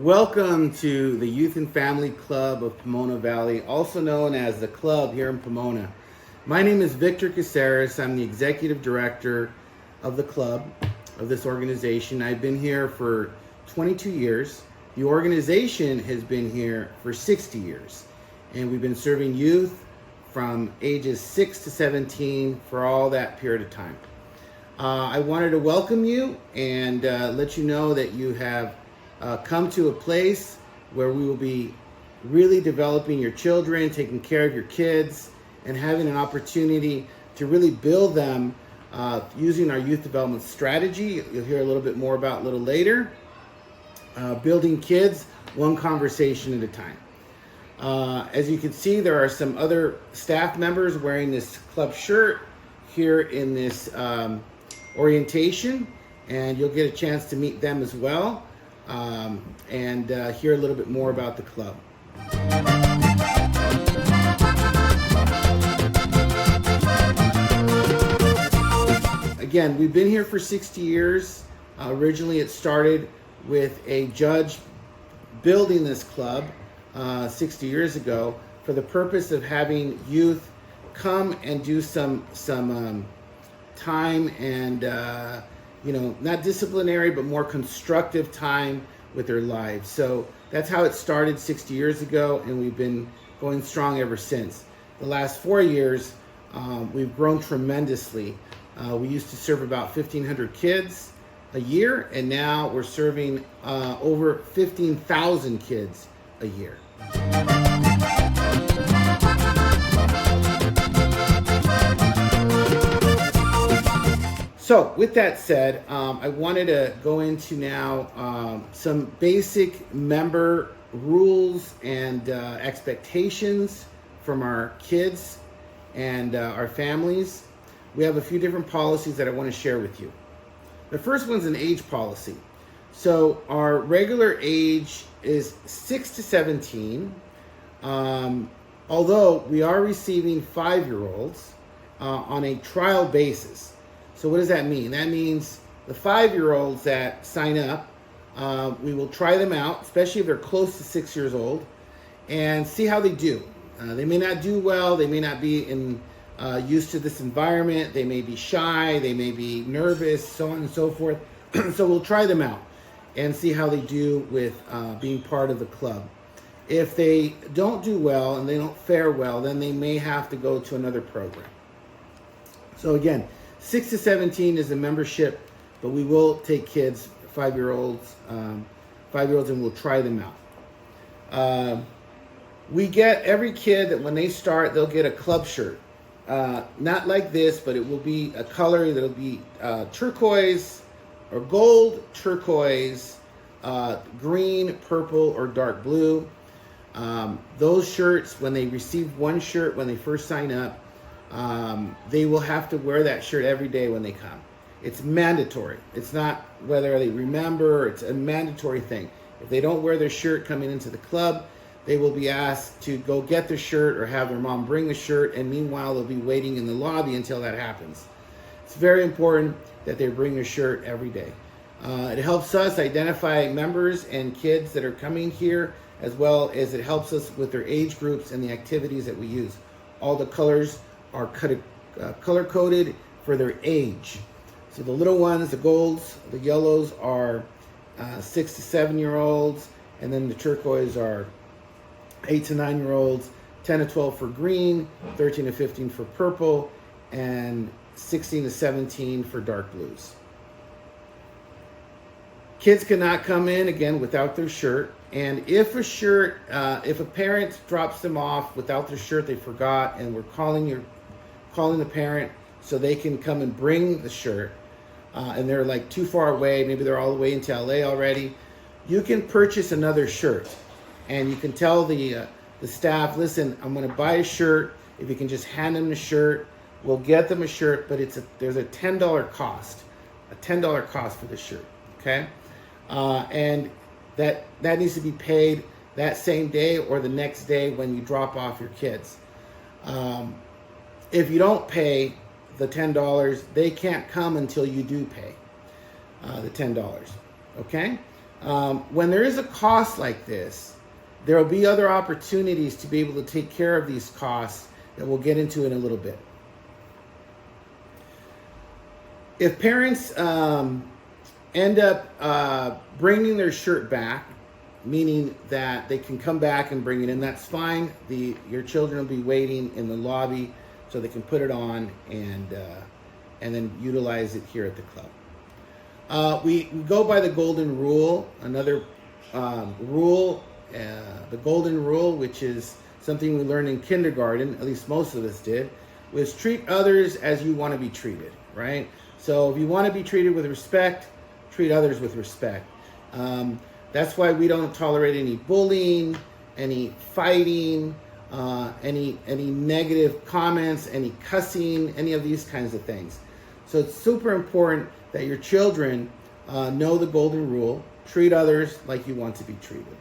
Welcome to the Youth and Family Club of Pomona Valley, also known as the Club here in Pomona. My name is Victor Caceres. I'm the Executive Director of the club, of this organization. I've been here for 22 years. The organization has been here for 60 years. And we've been serving youth from ages 6 to 17 for all that period of time. I wanted to welcome you and let you know that you have come to a place where we will be really developing your children, taking care of your kids, and having an opportunity to really build them using our youth development strategy. You'll hear a little bit more about a little later. Building kids one conversation at a time. As you can see, there are some other staff members wearing this club shirt here in this orientation, and you'll get a chance to meet them as well. And hear a little bit more about the club. Again, we've been here for 60 years. Originally, it started with a judge building this club 60 years ago for the purpose of having youth come and do some time and not disciplinary, but more constructive time with their lives. So that's how it started 60 years ago, and we've been going strong ever since. The last 4 years, we've grown tremendously. We used to serve about 1,500 kids a year, and now we're serving over 15,000 kids a year. So with that said, I wanted to go into now some basic member rules and expectations from our kids and our families. We have a few different policies that I want to share with you. The first one's an age policy. So our regular age is 6 to 17, although we are receiving 5-year-olds on a trial basis. So what does that mean? That means the 5-year-olds that sign up, we will try them out, especially if they're close to 6 years old, and see how they do. They may not do well. They may not be used to this environment. They may be shy. They may be nervous, so on and so forth. So we'll try them out and see how they do with being part of the club. If they don't do well and they don't fare well, then they may have to go to another program. So again, 6 to 17 is the membership, but we will take kids, 5-year-olds, and we'll try them out. We get every kid that when they start, they'll get a club shirt. Not like this, but it will be a color that'll be turquoise or gold, turquoise, green, purple, or dark blue. Those shirts, when they receive one shirt when they first sign up, they will have to wear that shirt every day when they come. It's mandatory. It's not whether they remember. It's a mandatory thing. If they don't wear their shirt coming into the club, they will be asked to go get their shirt or have their mom bring the shirt, and meanwhile they'll be waiting in the lobby until that happens. It's very important that they bring their shirt every day. It helps us identify members and kids that are coming here, as well as it helps us with their age groups and the activities that we use. All the colors are color-coded for their age. So the little ones, the golds, the yellows are 6 to 7-year-olds, and then the turquoise are 8 to 9-year-olds, 10 to 12 for green, 13 to 15 for purple, and 16 to 17 for dark blues. Kids cannot come in, again, without their shirt. And if a parent drops them off without their shirt, they forgot, and we're calling the parent so they can come and bring the shirt, and they're like too far away, maybe they're all the way into LA already, you can purchase another shirt, and you can tell the staff, listen, I'm going to buy a shirt. If you can just hand them the shirt, we'll get them a shirt, but there's a $10 cost, for the shirt, okay? And that needs to be paid that same day or the next day when you drop off your kids. If you don't pay the $10, they can't come until you do pay the $10, okay? When there is a cost like this, there will be other opportunities to be able to take care of these costs that we'll get into in a little bit. If parents end up bringing their shirt back, meaning that they can come back and bring it in, that's fine. Your children will be waiting in the lobby so they can put it on and then utilize it here at the club. We go by the golden rule. Another rule, the golden rule, which is something we learned in kindergarten, at least most of us did, was treat others as you want to be treated, right? So if you want to be treated with respect, treat others with respect. That's why we don't tolerate any bullying, any fighting, any negative comments, any cussing, any of these kinds of things. So it's super important that your children know the golden rule. Treat others like you want to be treated.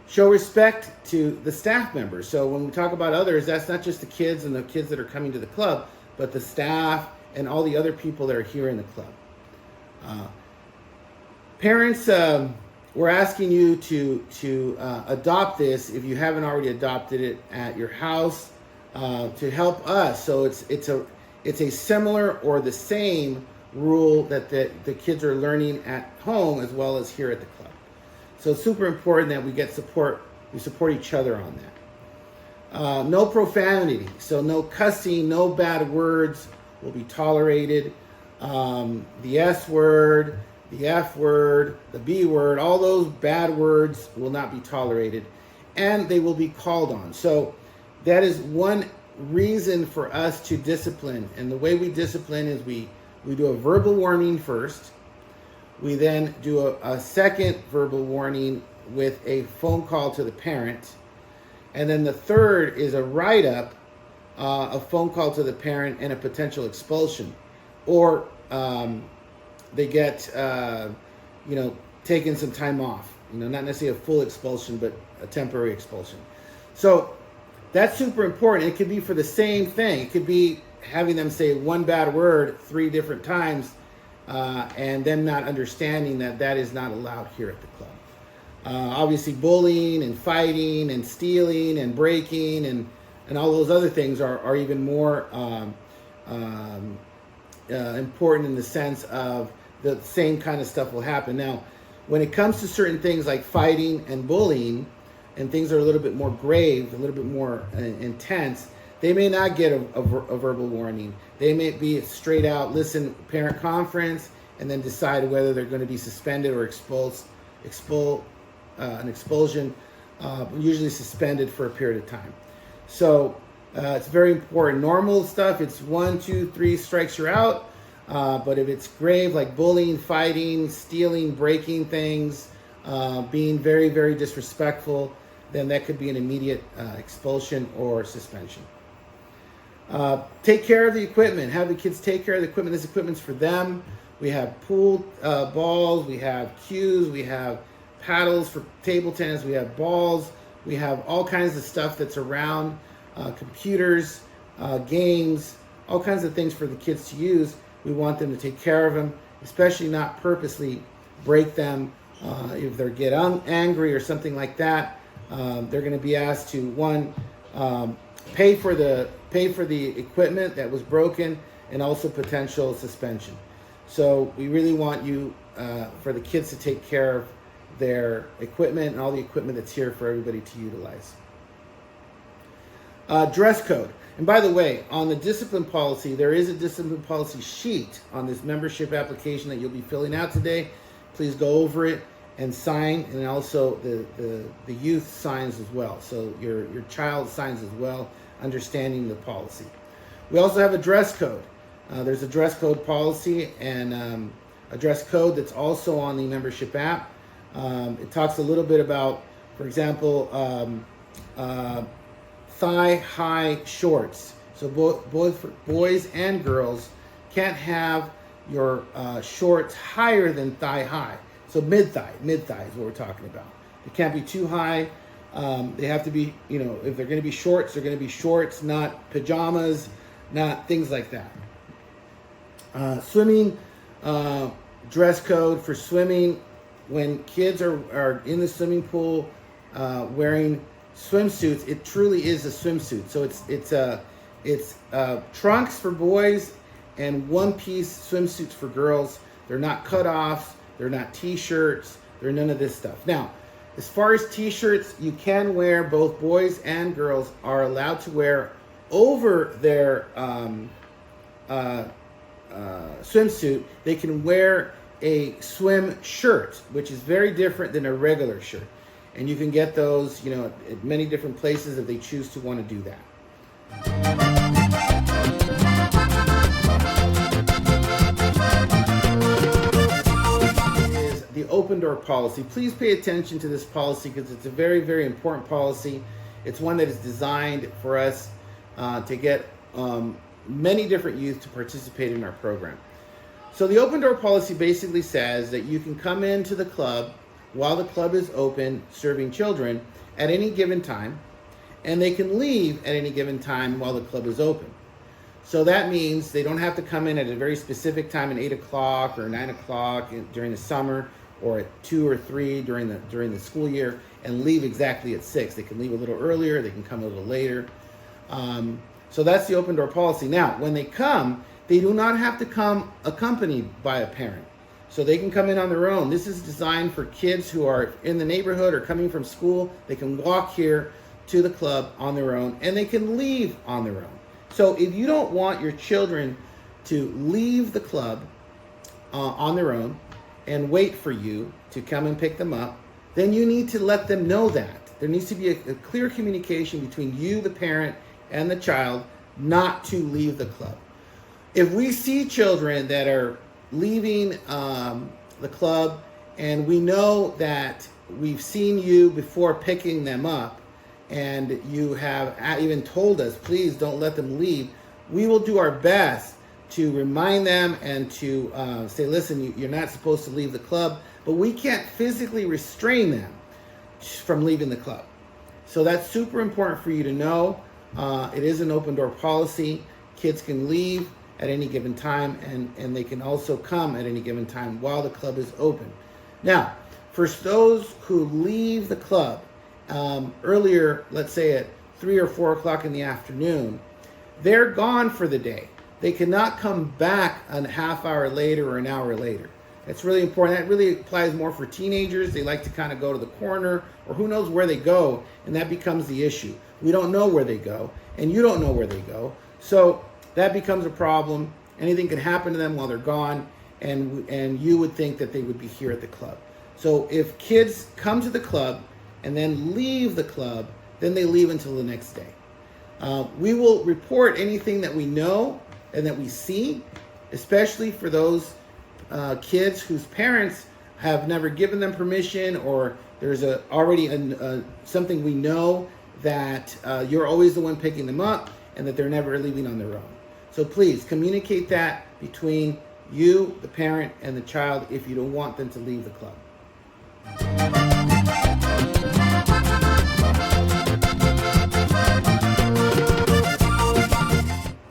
Show respect to the staff members. So when we talk about others, that's not just the kids and the kids that are coming to the club, but the staff and all the other people that are here in the club. Parents, we're asking you to adopt this if you haven't already adopted it at your house to help us. So it's a similar or the same rule that the kids are learning at home as well as here at the club. So it's super important that we get support. We support each other on that. No profanity. So no cussing, no bad words will be tolerated. The S word, the F word, the B word, all those bad words will not be tolerated, and they will be called on. So that is one reason for us to discipline. And the way we discipline is we do a verbal warning first. We then do a second verbal warning with a phone call to the parent. And then the third is a write-up, a phone call to the parent, and a potential expulsion. Or they get, taken some time off. Not necessarily a full expulsion, but a temporary expulsion. So that's super important. It could be for the same thing. It could be having them say one bad word 3 different times and them not understanding that is not allowed here at the club. Obviously, bullying and fighting and stealing and breaking and all those other things are even more important in the sense of the same kind of stuff will happen. Now, when it comes to certain things like fighting and bullying and things are a little bit more grave, a little bit more intense, they may not get a verbal warning. They may be straight out, listen, parent conference, and then decide whether they're going to be suspended or an expulsion, usually suspended for a period of time. So it's very important. Normal stuff, it's 1, 2, 3 strikes, you're out. But if it's grave, like bullying, fighting, stealing, breaking things, being very, very disrespectful, then that could be an immediate expulsion or suspension. Take care of the equipment. Have the kids take care of the equipment. This equipment's for them. We have pool balls. We have cues. We have paddles for table tennis. We have balls. We have all kinds of stuff that's around, computers, games, all kinds of things for the kids to use. We want them to take care of them, especially not purposely break them. If they get angry or something like that, they're going to be asked to, one, pay for the equipment that was broken, and also potential suspension. So we really want you for the kids to take care of their equipment and all the equipment that's here for everybody to utilize. Dress code. And by the way, on the discipline policy, there is a discipline policy sheet on this membership application that you'll be filling out today. Please go over it and sign, and also the youth signs as well. So your child signs as well, understanding the policy. We also have a dress code. There's a dress code policy and a dress code that's also on the membership app. It talks a little bit about, for example, thigh-high shorts. So both boys and girls can't have your shorts higher than thigh-high. So mid-thigh is what we're talking about. It can't be too high. They have to be, if they're going to be shorts, they're going to be shorts, not pajamas, not things like that. Swimming dress code for swimming. When kids are in the swimming pool wearing swimsuits, it truly is a swimsuit. So it's trunks for boys and one-piece swimsuits for girls. They're not cutoffs. They're not t-shirts. They're none of this stuff. Now, as far as t-shirts, you can wear, both boys and girls are allowed to wear over their swimsuit. They can wear a swim shirt, which is very different than a regular shirt. And you can get those, at many different places if they choose to want to do that. Is the open door policy. Please pay attention to this policy because it's a very, very important policy. It's one that is designed for us to get many different youth to participate in our program. So the open door policy basically says that you can come into the club while the club is open serving children at any given time, and they can leave at any given time while the club is open. So that means they don't have to come in at a very specific time at 8 o'clock or 9 o'clock during the summer, or at 2 or 3 during the school year, and leave exactly at 6. They can leave a little earlier, they can come a little later. So that's the open door policy. Now, when they come, they do not have to come accompanied by a parent. So they can come in on their own. This is designed for kids who are in the neighborhood or coming from school. They can walk here to the club on their own, and they can leave on their own. So if you don't want your children to leave the club on their own and wait for you to come and pick them up, then you need to let them know that. There needs to be a clear communication between you, the parent, and the child not to leave the club. If we see children that are leaving the club and we know that we've seen you before picking them up and you have even told us, please don't let them leave, we will do our best to remind them and to say, listen, you're not supposed to leave the club, but we can't physically restrain them from leaving the club. So that's super important for you to know. It is an open door policy. Kids can leave at any given time, and they can also come at any given time while the club is open. Now, for those who leave the club earlier, let's say at 3 or 4 o'clock in the afternoon, they're gone for the day. They cannot come back a half hour later or an hour later. That's really important. That really applies more for teenagers. They like to kind of go to the corner, or who knows where they go, and that becomes the issue. We don't know where they go, and you don't know where they go. So that becomes a problem. Anything can happen to them while they're gone, and you would think that they would be here at the club. So if kids come to the club and then leave the club, then they leave until the next day. We will report anything that we know and that we see, especially for those kids whose parents have never given them permission, or there's already something we know that you're always the one picking them up and that they're never leaving on their own. So please communicate that between you, the parent, and the child if you don't want them to leave the club.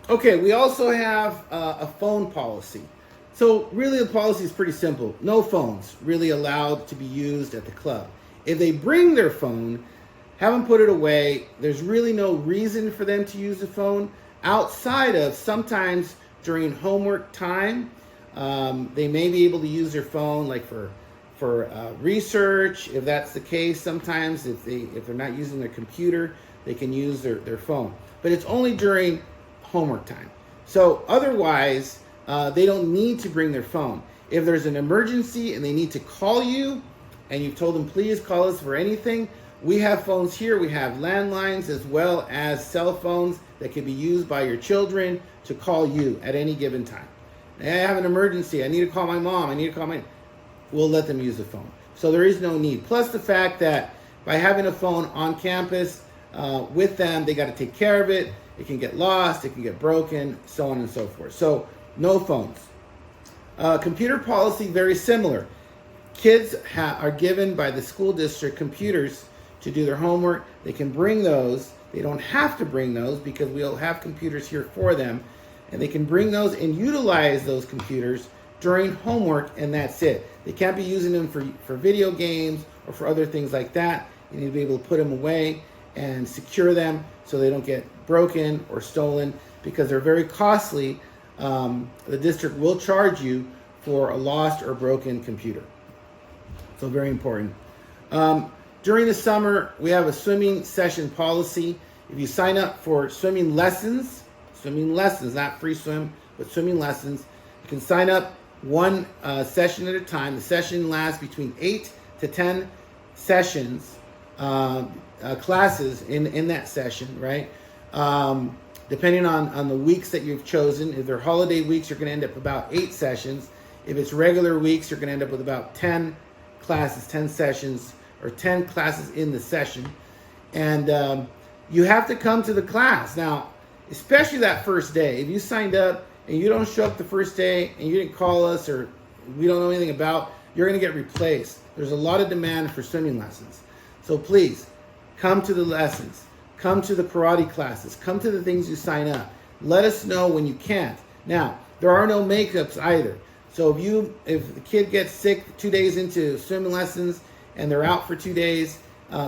Okay, we also have a phone policy. So really the policy is pretty simple. No phones really allowed to be used at the club. If they bring their phone, have them put it away. There's really no reason for them to use the phone outside of sometimes during homework time. They may be able to use their phone like for research. If that's the case, sometimes if they're not using their computer, they can use their phone. But it's only during homework time. So otherwise, they don't need to bring their phone. If there's an emergency and they need to call you, and you've told them, please call us for anything, we have phones here. We have landlines as well as cell phones that can be used by your children to call you at any given time. I have an emergency. I need to call my mom. We'll let them use the phone. So there is no need. Plus the fact that by having a phone on campus with them, they got to take care of it. It can get lost. It can get broken, so on and so forth. So no phones. Computer policy, very similar. Kids are given by the school district computers to do their homework. They can bring those. They don't have to bring those because we'll have computers here for them. And they can bring those and utilize those computers during homework, and that's it. They can't be using them for video games or for other things like that. You need to be able to put them away and secure them so they don't get broken or stolen, because they're very costly. The district will charge you for a lost or broken computer. So very important. During the summer, we have a swimming session policy. If you sign up for swimming lessons, not free swim, but swimming lessons, you can sign up one session at a time. The session lasts between 8 to 10 sessions, classes in that session, right? Depending on the weeks that you've chosen. If they're holiday weeks, you're going to end up about 8 sessions. If it's regular weeks, you're going to end up with about 10 classes, 10 sessions, or 10 classes in the session. And you have to come to the class. Now, especially that first day. If you signed up and you don't show up the first day and you didn't call us or we don't know anything about, you're going to get replaced. There's a lot of demand for swimming lessons. So please, come to the lessons. Come to the karate classes. Come to the things you sign up. Let us know when you can't. Now, there are no makeups either. So if the kid gets sick 2 days into swimming lessons and they're out for 2 days,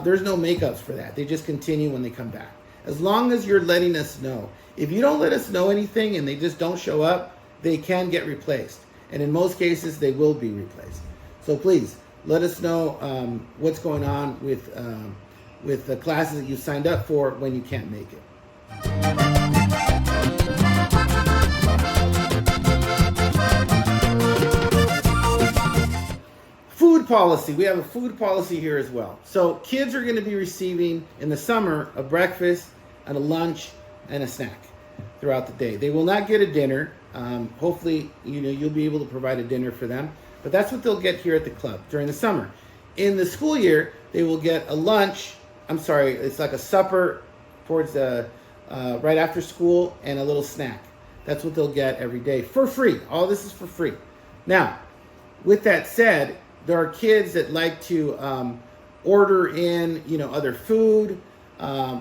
there's no makeups for that. They just continue when they come back. As long as you're letting us know. If you don't let us know anything and they just don't show up, they can get replaced. And in most cases, they will be replaced. So please, let us know what's going on with the classes that you signed up for when you can't make it. Food policy. We have a food policy here as well. So kids are going to be receiving in the summer a breakfast and a lunch and a snack throughout the day. They will not get a dinner. Hopefully, you'll be able to provide a dinner for them. But that's what they'll get here at the club during the summer. In the school year, they will get a lunch. It's like a supper towards right after school and a little snack. That's what they'll get every day for free. All this is for free. Now, with that said, there are kids that like to order in, other food.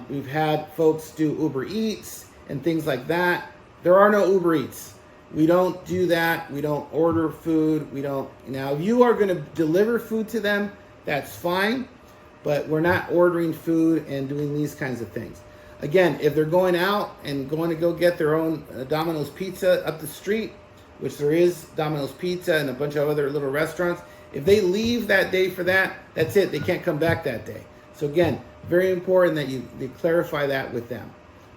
We've had folks do Uber Eats and things like that. There are no Uber Eats. We don't do that. We don't order food. Now, if you are going to deliver food to them, that's fine. But we're not ordering food and doing these kinds of things. Again, if they're going out and going to go get their own Domino's Pizza up the street, which there is Domino's Pizza and a bunch of other little restaurants, if they leave that day for that, that's it. They can't come back that day. So again, very important that you clarify that with them,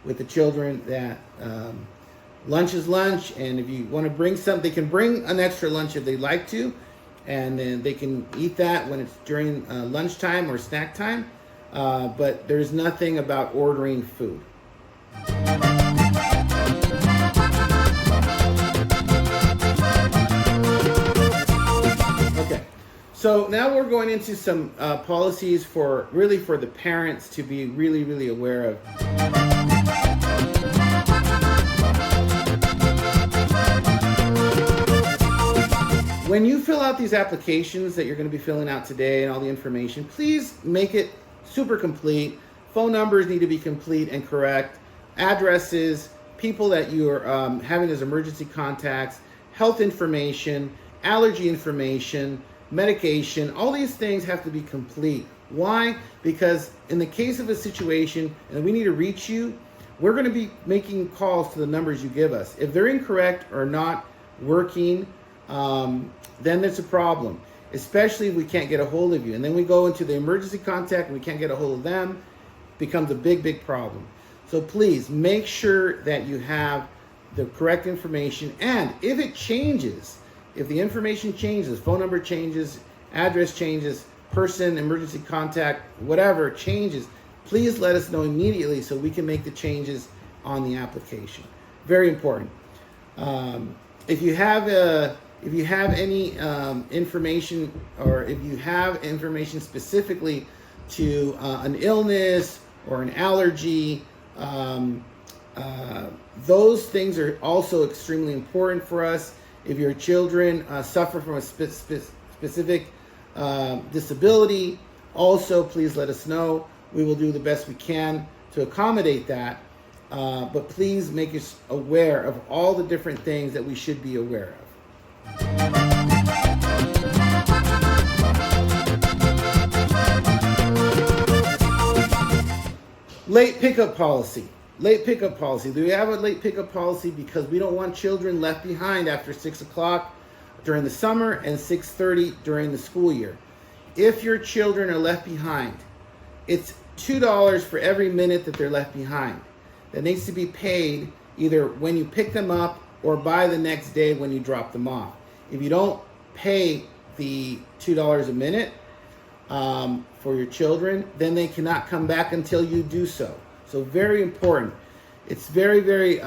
with the children, that lunch is lunch. And if you want to bring something, they can bring an extra lunch if they like to. And then they can eat that when it's during lunchtime or snack time. But there's nothing about ordering food. Okay, so now we're going into some policies for the parents to be really, really aware of. When you fill out these applications that you're going to be filling out today and all the information, please make it super complete. Phone numbers need to be complete and correct. Addresses, people that you're having as emergency contacts, health information, allergy information, medication, all these things have to be complete. Why? Because in the case of a situation and we need to reach you, we're going to be making calls to the numbers you give us. If they're incorrect or not working, then there's a problem, especially if we can't get a hold of you. And then we go into the emergency contact and we can't get a hold of them. It becomes a big, big problem. So please make sure that you have the correct information. And if it changes, if the information changes, phone number changes, address changes, person, emergency contact, whatever changes, please let us know immediately so we can make the changes on the application. Very important. If you have any information, or if you have information specifically to an illness or an allergy, those things are also extremely important for us. If your children suffer from a specific disability, also please let us know. We will do the best we can to accommodate that. But please make us aware of all the different things that we should be aware of. Late pickup policy. Late pickup policy. Do we have a late pickup policy? Because we don't want children left behind after 6 o'clock during the summer and 6:30 during the school year. If your children are left behind, it's $2 for every minute that they're left behind. That needs to be paid either when you pick them up or by the next day when you drop them off. If you don't pay the $2 a minute for your children, then they cannot come back until you do so. So very important. It's very, very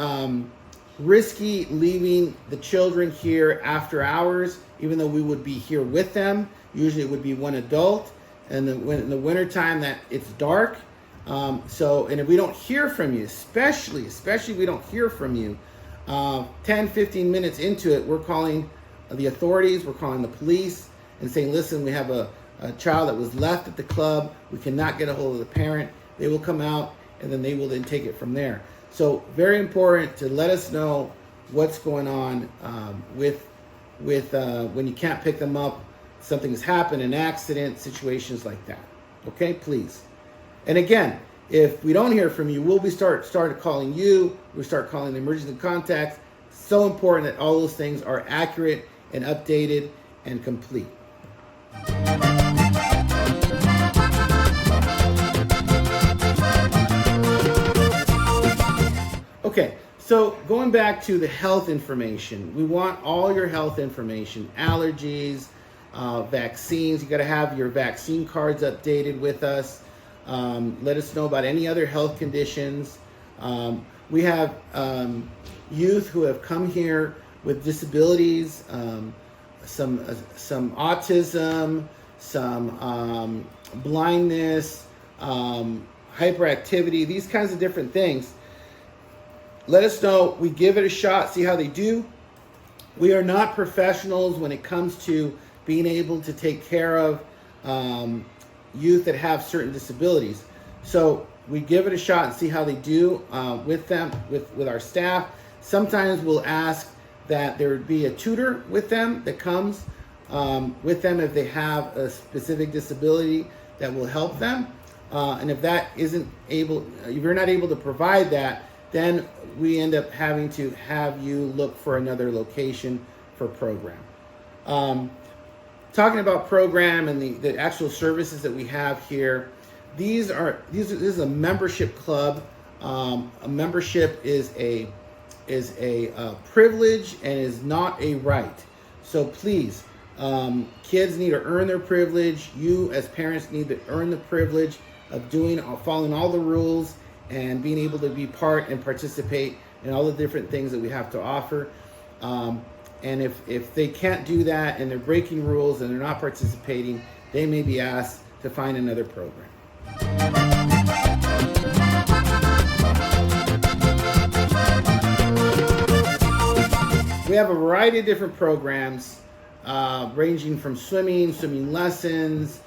risky leaving the children here after hours, even though we would be here with them. Usually it would be one adult. And in the wintertime that it's dark. And if we don't hear from you, especially if we don't hear from you, 10, 15 minutes into it, we're calling the authorities, we're calling the police and saying, listen, we have a child that was left at the club. We cannot get a hold of the parent. They will come out and then they will then take it from there. So very important to let us know what's going on with when you can't pick them up, something has happened, an accident, situations like that. Okay, please. And again, if we don't hear from you, we'll be started calling you. We'll start calling the emergency contacts. So important that all those things are accurate and updated and complete. Okay, so going back to the health information, we want all your health information, allergies, vaccines. You got to have your vaccine cards updated with us. Let us know about any other health conditions. We have youth who have come here with disabilities, some autism, some blindness, hyperactivity, these kinds of different things. Let us know. We give it a shot, see how they do. We are not professionals when it comes to being able to take care of youth that have certain disabilities. So we give it a shot and see how they do with them, with our staff. Sometimes we'll ask that there would be a tutor with them that comes with them if they have a specific disability that will help them. And if that isn't able, if you're not able to provide that, then we end up having to have you look for another location for program. Talking about program and the actual services that we have here, this is a membership club. A membership is a privilege and is not a right. So please, kids need to earn their privilege. You as parents need to earn the privilege of following all the rules and being able to be part and participate in all the different things that we have to offer. And if they can't do that and they're breaking rules and they're not participating, they may be asked to find another program. We have a variety of different programs ranging from swimming lessons,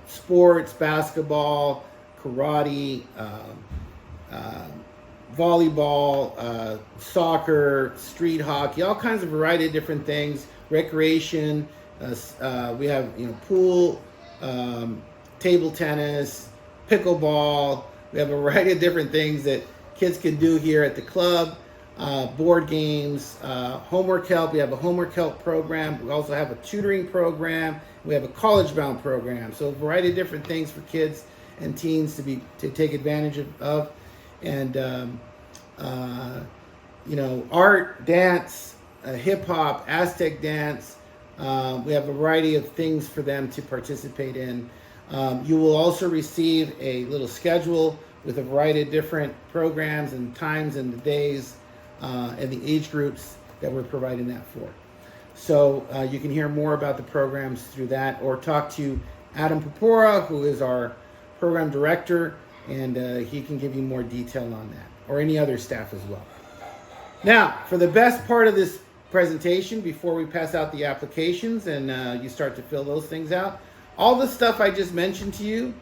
sports, basketball, karate, volleyball, soccer, street hockey, all kinds of variety of different things, recreation. We have pool, table tennis, pickleball. We have a variety of different things that kids can do here at the club. Board games, homework help. We have a homework help program. We also have a tutoring program. We have a college-bound program. So a variety of different things for kids and teens to take advantage of. And art, dance, hip hop, Aztec dance. We have a variety of things for them to participate in. You will also receive a little schedule with a variety of different programs and times and the days and the age groups that we're providing that for. So you can hear more about the programs through that, or talk to Adam Popora, who is our program director, and he can give you more detail on that, or any other staff as well. Now, for the best part of this presentation, before we pass out the applications and you start to fill those things out, all the stuff I just mentioned to you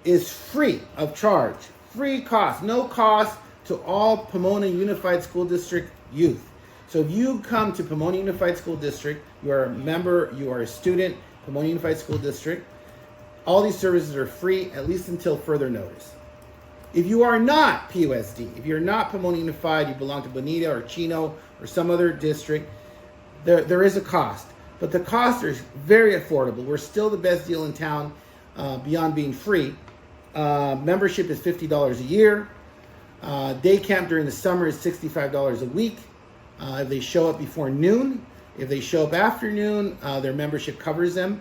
is free of charge, free cost, no cost to all Pomona Unified School District youth. So if you come to Pomona Unified School District, you are a member, you are a student, Pomona Unified School District, all these services are free, at least until further notice. If you are not PUSD, if you're not Pomona Unified, you belong to Bonita or Chino or some other district, there is a cost. But the costs are very affordable. We're still the best deal in town beyond being free. Membership is $50 a year. Day camp during the summer is $65 a week. If they show up before noon, if they show up after noon, their membership covers them.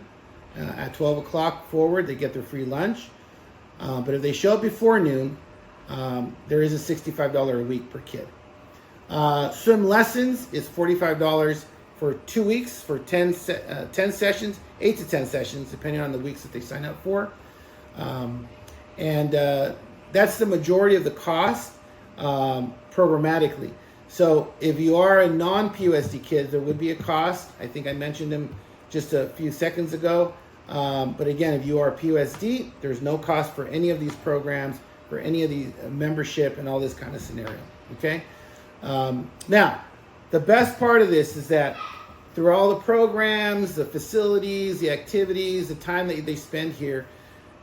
At 12 o'clock forward, they get their free lunch. But if they show up before noon, there is a $65 a week per kid. Swim lessons is $45 for 2 weeks for 10 sessions, 8 to 10 sessions, depending on the weeks that they sign up for. That's the majority of the cost programmatically. So if you are a non-PUSD kid, there would be a cost. I think I mentioned them just a few seconds ago. But again, if you are PUSD, there's no cost for any of these programs, for any of the membership and all this kind of scenario. Okay? Now, the best part of this is that through all the programs, the facilities, the activities, the time that they spend here,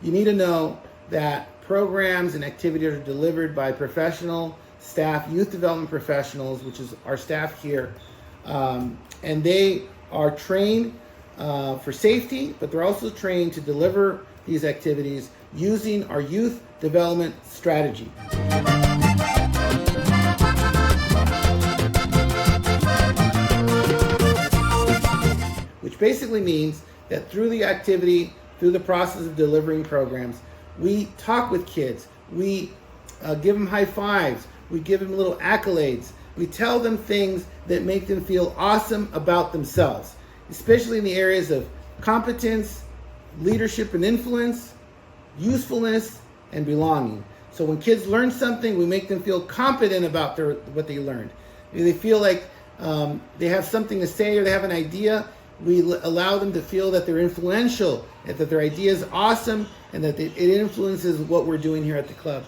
you need to know that programs and activities are delivered by professional staff, youth development professionals, which is our staff here. And they are trained for safety, but they're also trained to deliver these activities using our youth development strategy. Which basically means that through the activity, through the process of delivering programs, we talk with kids, we give them high fives, we give them little accolades, we tell them things that make them feel awesome about themselves, especially in the areas of competence, leadership and influence, usefulness, and belonging. So when kids learn something, we make them feel competent about what they learned. If they feel like they have something to say or they have an idea, we allow them to feel that they're influential, that their idea is awesome, and that it influences what we're doing here at the club.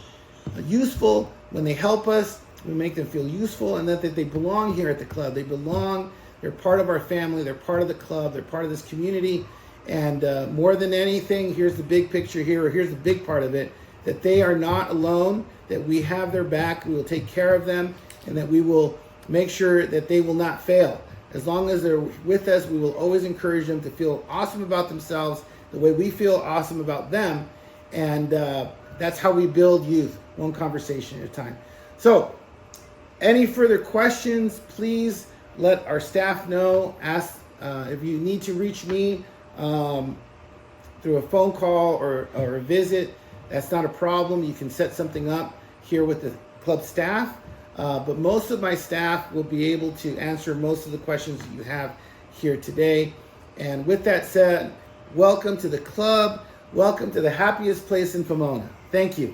Useful, when they help us, we make them feel useful, and that they belong here at the club. They belong, they're part of our family, they're part of the club, they're part of this community, and more than anything, here's the big picture here, or here's the big part of it, that they are not alone, that we have their back, we will take care of them, and that we will make sure that they will not fail. As long as they're with us, we will always encourage them to feel awesome about themselves, the way we feel awesome about them. And that's how we build youth, one conversation at a time. So, any further questions, please let our staff know. Ask if you need to reach me through a phone call or a visit. That's not a problem. You can set something up here with the club staff. But most of my staff will be able to answer most of the questions that you have here today. And with that said, welcome to the club. Welcome to the happiest place in Pomona. Thank you.